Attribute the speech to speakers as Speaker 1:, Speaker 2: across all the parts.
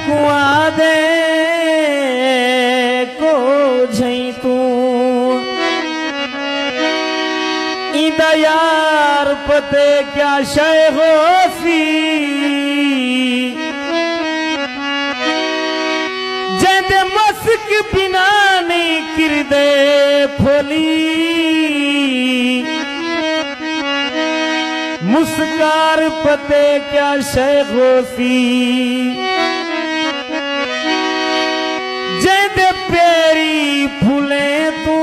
Speaker 1: कुआ दे को झई तू इंदा यार पते क्या शय होसी जेंदे मस्क बिना नहीं किरदे फोली मुस्कार पते क्या शय होसी जेंदे पेरी फूले तू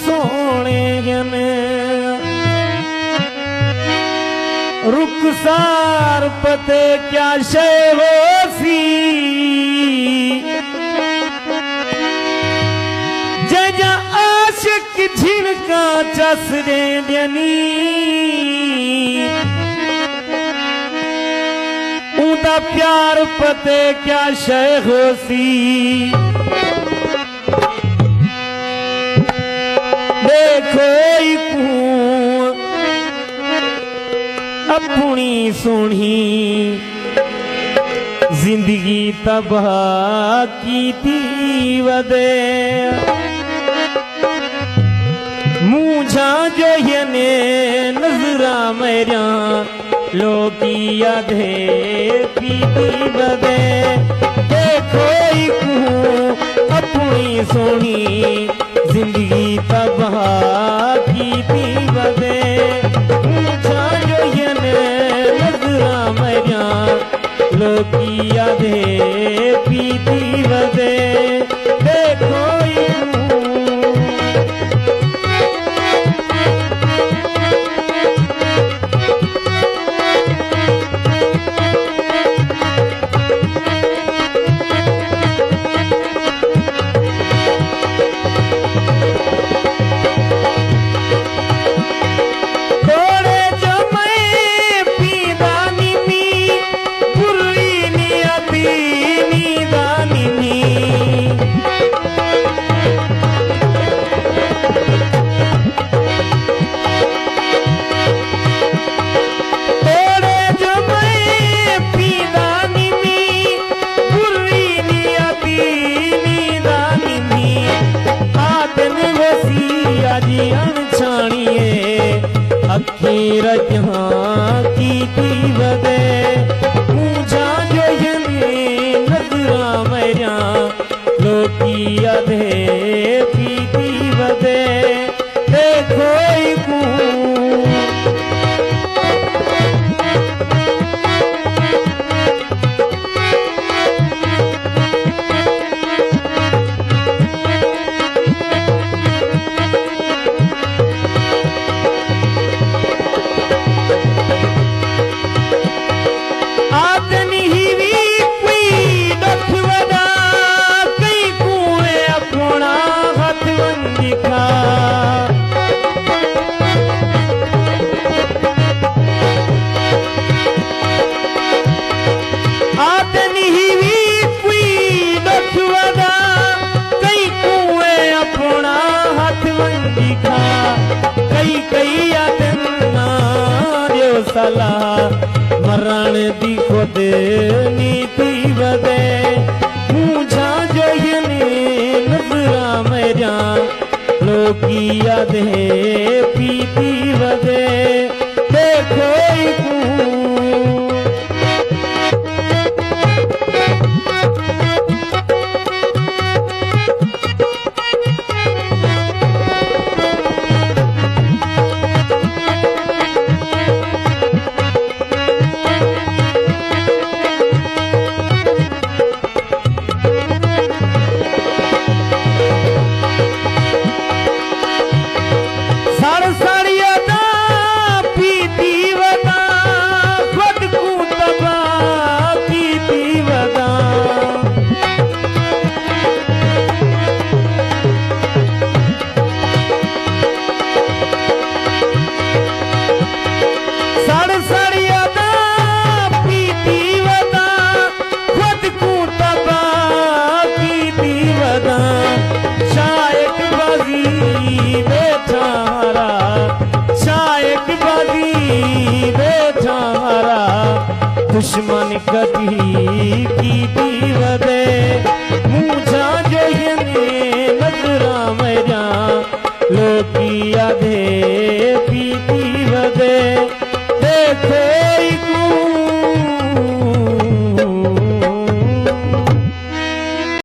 Speaker 1: सोने गने रुखसार पते क्या शय होसी जजा आशिक झिणका चसरे दनी ऊदा प्यार पते क्या शय होसी देखो अपनी सोनी जिंदगी तबाह की थी वदे मुझा जो यने नजरा मेरा लोकिया दे पीती बदे देखो अपनी सोनी जिंदगी तबाह की थी बदे मुझा जो यने नजरा मेरा लोकिया दे पीती बदे देखो रजहाँ की थी बदे मुझा जो यने नजरा मेरा लोकिया दे पीती बदे देखो मरण दी खुद नीति बदे मुझा जो यने नजरा मेरा लोकिया दे पीती बदे देखो दुश्मन कदी की दीवदे मुझा जो ये नजरा मेरा लोगी याद